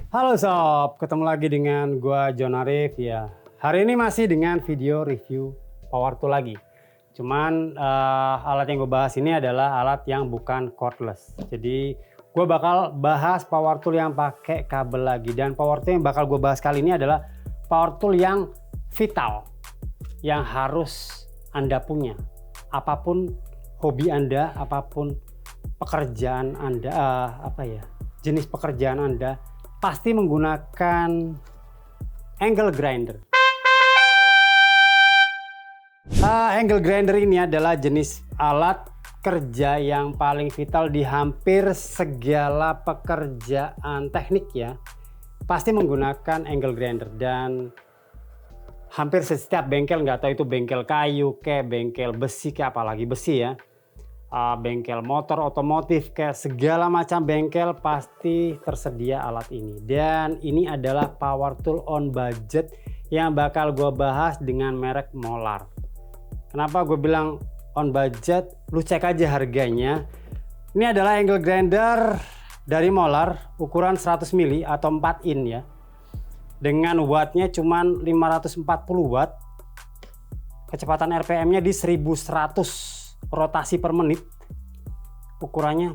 Halo sob, ketemu lagi dengan gua John Arif ya. Hari ini masih dengan video review power tool lagi. Cuman alat yang gue bahas ini adalah alat yang bukan cordless. Jadi gue bakal bahas power tool yang pakai kabel lagi. Dan power tool yang bakal gue bahas kali ini adalah power tool yang vital, yang harus Anda punya. Apapun hobi Anda, apapun pekerjaan Anda, jenis pekerjaan Anda, pasti menggunakan angle grinder. Angle grinder ini adalah jenis alat kerja yang paling vital di hampir segala pekerjaan teknik ya. Pasti menggunakan angle grinder dan hampir setiap bengkel, nggak tahu itu bengkel kayu kayak bengkel besi kayak apalagi besi ya. Bengkel motor otomotif kayak segala macam bengkel pasti tersedia alat ini. Dan ini adalah power tool on budget yang bakal gue bahas dengan merek Molar. Kenapa gue bilang on budget? Lu cek aja harganya. Ini adalah angle grinder dari Molar ukuran 100 mili atau 4 in ya. Dengan wattnya cuman 540 watt. Kecepatan RPM-nya di 1100 rotasi per menit. Ukurannya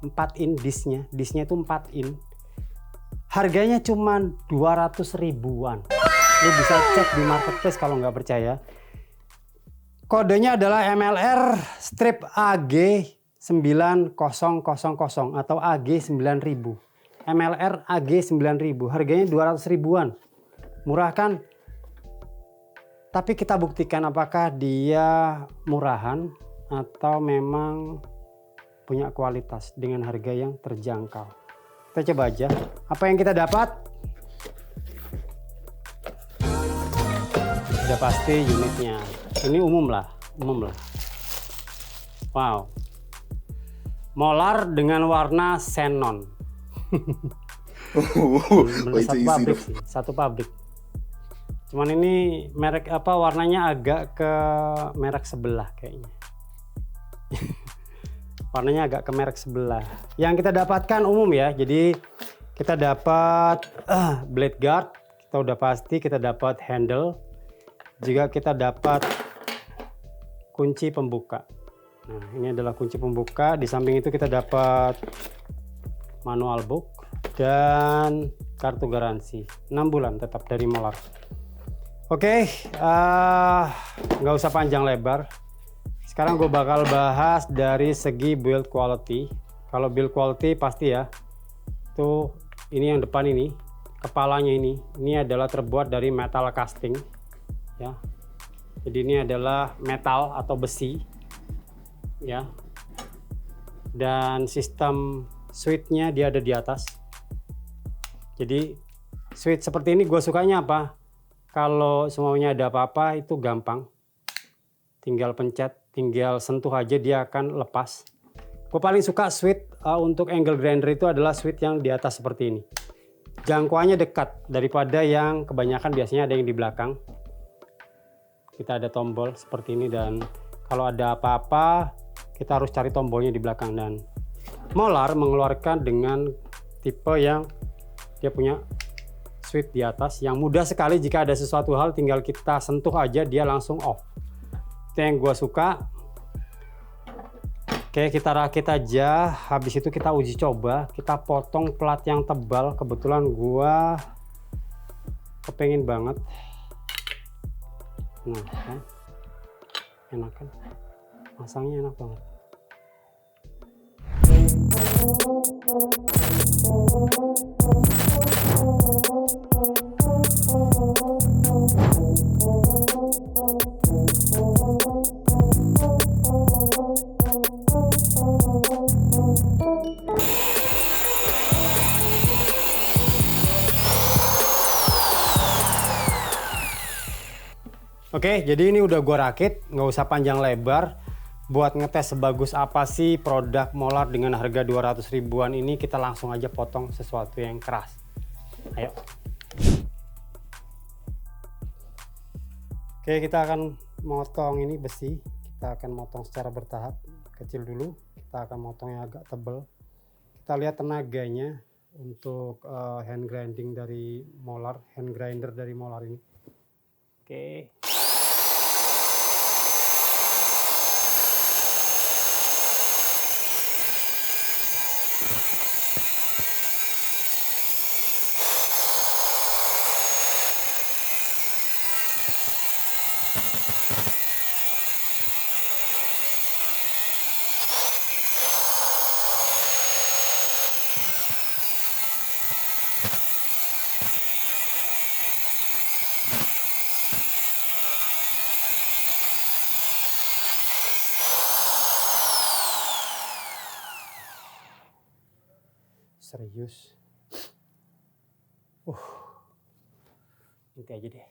4 in disnya itu 4 in. Harganya cuman 200 ribuan. Lu bisa cek di marketplace kalau nggak percaya. Kodenya adalah MLR strip AG 9000 atau AG 9000. MLR AG 9000. Harganya 200 ribuan. Murah kan? Tapi kita buktikan apakah dia murahan atau memang punya kualitas dengan harga yang terjangkau. Kita coba aja. Apa yang kita dapat? Sudah pasti unitnya. Ini umum lah. Wow. Molar dengan warna xenon. Satu pabrik. Cuman ini merek apa, warnanya agak ke merek sebelah kayaknya. Warnanya agak ke merek sebelah. Yang kita dapatkan umum ya. Jadi kita dapat blade guard, kita udah pasti kita dapat handle. Juga kita dapat kunci pembuka. Nah, ini adalah kunci pembuka. Di samping itu kita dapat manual book dan kartu garansi 6 bulan tetap dari Molar. Oke, nggak usah panjang lebar. Sekarang gue bakal bahas dari segi build quality. Kalau build quality pasti ya, tuh ini yang depan ini, kepalanya ini adalah terbuat dari metal casting, ya. Jadi ini adalah metal atau besi, ya. Dan sistem switch-nya dia ada di atas. Jadi switch seperti ini gue sukanya apa? Kalau semuanya ada apa-apa itu gampang, tinggal pencet, tinggal sentuh aja dia akan lepas. Gue paling suka switch untuk angle grinder itu adalah switch yang di atas seperti ini. Jangkauannya dekat daripada yang kebanyakan biasanya ada yang di belakang. Kita ada tombol seperti ini dan kalau ada apa-apa kita harus cari tombolnya di belakang. Dan Molar mengeluarkan dengan tipe yang dia punya switch di atas yang mudah sekali, jika ada sesuatu hal tinggal kita sentuh aja dia langsung off. Itu yang gue suka. Oke, kita rakit aja. Habis itu kita uji coba. Kita potong plat yang tebal. Kebetulan gue kepengen banget. Nah, kan? Enak kan? Masangnya enak banget. Oke, jadi ini udah gua rakit, nggak usah panjang lebar. Buat ngetes sebagus apa sih produk Molar dengan harga 200 ribuan ini, kita langsung aja potong sesuatu yang keras. Ayo. Oke, kita akan motong ini besi. Kita akan motong secara bertahap. Kecil dulu, kita akan motong yang agak tebal. Kita lihat tenaganya. untuk hand grinding dari molar, hand grinder dari molar ini. Oke. Serius. Nanti aja deh.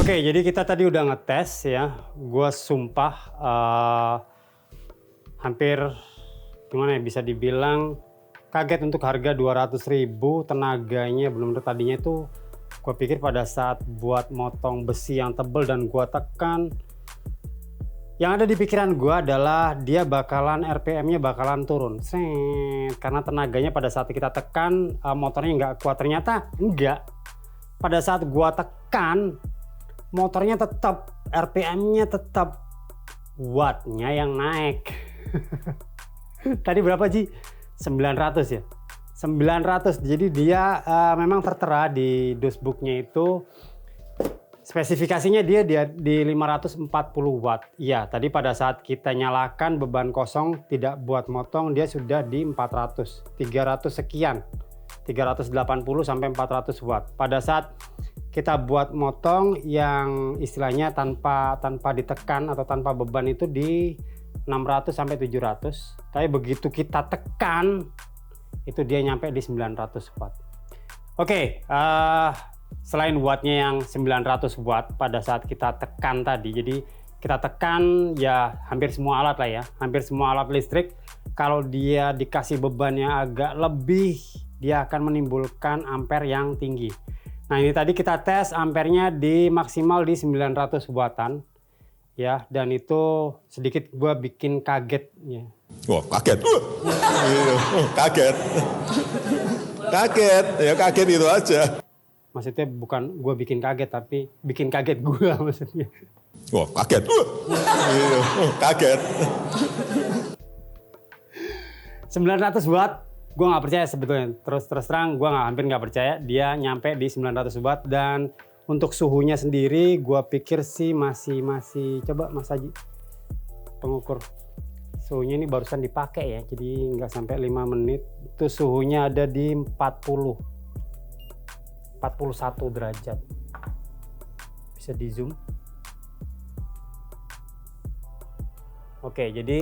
Oke, jadi kita tadi udah ngetes ya. Gua sumpah hampir gimana ya, bisa dibilang kaget untuk harga 200.000. Tenaganya benar-benar, tadinya itu gue pikir pada saat buat motong besi yang tebel dan gua tekan, yang ada di pikiran gua adalah dia bakalan RPM-nya bakalan turun. Karena tenaganya pada saat kita tekan motornya nggak kuat. Ternyata enggak. Pada saat gua tekan motornya tetap, RPM-nya tetap, wattnya yang naik. Tadi berapa Ji? 900 ya? 900. Jadi dia memang tertera di dosbooknya itu spesifikasinya dia di 540 watt. Iya, tadi pada saat kita nyalakan beban kosong tidak buat motong, dia sudah di 400, 300 sekian. 380 sampai 400 watt. Pada saat kita buat motong yang istilahnya tanpa ditekan atau tanpa beban itu di 600 sampai 700. Tapi begitu kita tekan itu dia nyampe di 900 watt. Oke, selain wattnya yang 900 watt pada saat kita tekan tadi, jadi kita tekan ya hampir semua alat lah ya, hampir semua alat listrik kalau dia dikasih beban yang agak lebih, dia akan menimbulkan ampere yang tinggi. Nah ini tadi kita tes ampernya di maksimal di 900 wattan ya, dan itu sedikit gua bikin kaget ya. Wah kaget, kaget, kaget, ya kaget itu aja. Maksudnya bukan gua bikin kaget, tapi bikin kaget gua maksudnya. Wah kaget, kaget. 900 watt. Gue nggak percaya sebetulnya, terus terang gue hampir nggak percaya dia nyampe di 900 watt. Dan untuk suhunya sendiri gue pikir sih masih coba Mas Haji pengukur suhunya, ini barusan dipakai ya, jadi nggak sampai 5 menit itu suhunya ada di 41 derajat. Bisa di zoom. Oke, jadi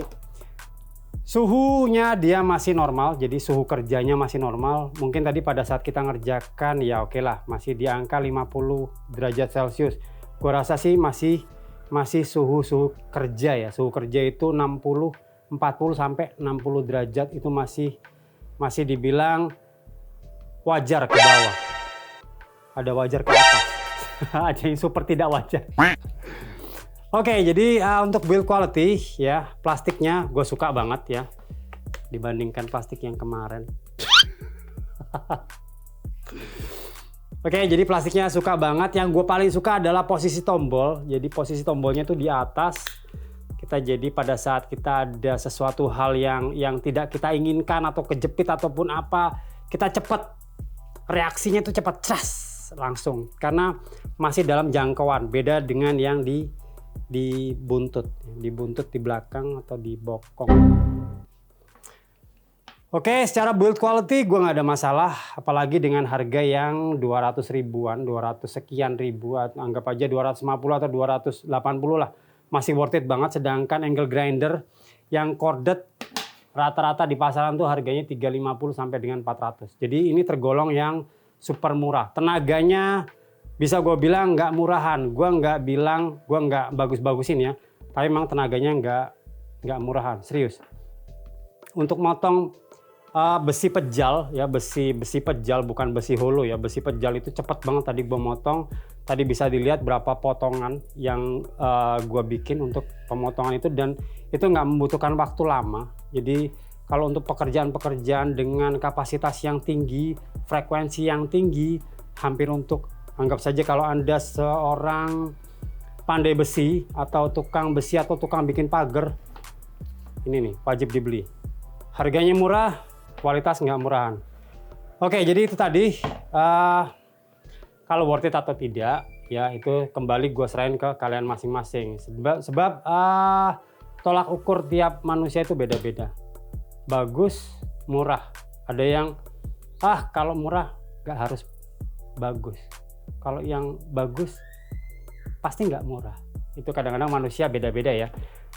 suhunya dia masih normal, jadi suhu kerjanya masih normal. Mungkin tadi pada saat kita ngerjakan ya oke lah, masih di angka 50 derajat Celcius. Gua rasa sih masih suhu kerja ya. Suhu kerja itu 40 sampai 60 derajat itu masih dibilang wajar ke bawah. Ada wajar ke atas. Ada yang super tidak wajar. Oke, jadi untuk build quality ya, plastiknya gue suka banget ya dibandingkan plastik yang kemarin. Oke, jadi plastiknya suka banget. Yang gue paling suka adalah posisi tombol. Jadi posisi tombolnya tuh di atas. Kita jadi pada saat kita ada sesuatu hal yang tidak kita inginkan atau kejepit ataupun apa, kita cepet reaksinya tuh cepat cas langsung karena masih dalam jangkauan. Beda dengan yang di buntut di belakang atau di bokong. Oke, secara build quality gue nggak ada masalah, apalagi dengan harga yang 200 ribuan, 200 sekian ribu, anggap aja 250 atau 280 lah. Masih worth it banget, sedangkan angle grinder yang corded rata-rata di pasaran tuh harganya 350 sampai dengan 400. Jadi ini tergolong yang super murah. Tenaganya bisa gue bilang nggak murahan. Gue nggak bagus-bagusin ya. Tapi memang tenaganya nggak murahan, serius. Untuk motong besi pejal ya, besi pejal bukan besi holo ya. Besi pejal itu cepet banget tadi gue motong. Tadi bisa dilihat berapa potongan yang gue bikin untuk pemotongan itu, dan itu nggak membutuhkan waktu lama. Jadi kalau untuk pekerjaan-pekerjaan dengan kapasitas yang tinggi, frekuensi yang tinggi, hampir untuk anggap saja kalau Anda seorang pandai besi atau tukang besi atau tukang bikin pagar, ini nih wajib dibeli. Harganya murah, kualitas nggak murahan. Oke, jadi itu tadi. Kalau worth it atau tidak, ya itu kembali gue serahin ke kalian masing-masing. Sebab tolak ukur tiap manusia itu beda-beda. Bagus, murah. Ada yang kalau murah nggak harus bagus. Kalau yang bagus pasti nggak murah. Itu kadang-kadang manusia beda-beda ya.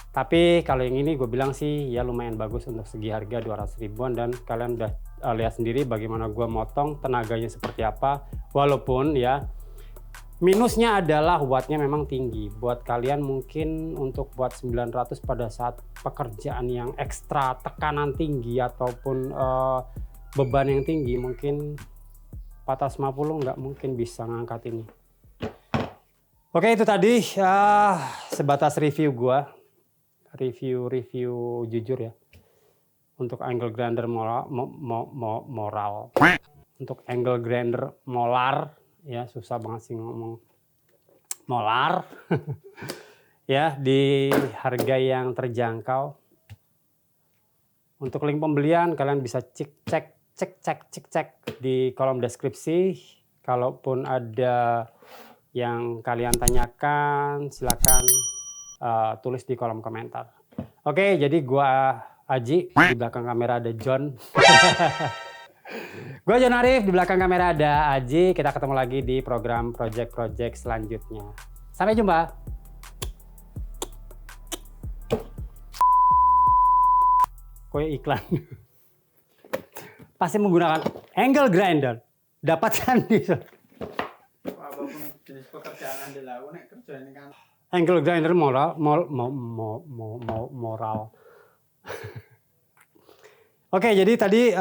Tapi kalau yang ini gue bilang sih ya lumayan bagus untuk segi harga 200 ribuan, dan kalian udah lihat sendiri bagaimana gue motong, tenaganya seperti apa. Walaupun ya minusnya adalah wattnya memang tinggi. Buat kalian mungkin untuk buat 900 pada saat pekerjaan yang ekstra, tekanan tinggi ataupun beban yang tinggi, mungkin 450 nggak mungkin bisa ngangkat ini. Oke, itu tadi sebatas review gue. Review jujur ya untuk angle grinder moral, untuk angle grinder molar ya, susah banget sih ngomong molar. Ya, di harga yang terjangkau. Untuk link pembelian kalian bisa cek di kolom deskripsi. Kalaupun ada yang kalian tanyakan, silakan tulis di kolom komentar. Oke, jadi gua Aji, di belakang kamera ada John. Gua John Arif, di belakang kamera ada Aji. Kita ketemu lagi di program project selanjutnya. Sampai jumpa. Koy iklan. Pasti menggunakan angle grinder. Dapatkan di Apapun jenis pekerjaan Anda lakukan, kerjaan ini kan angle grinder moral. Oke, jadi tadi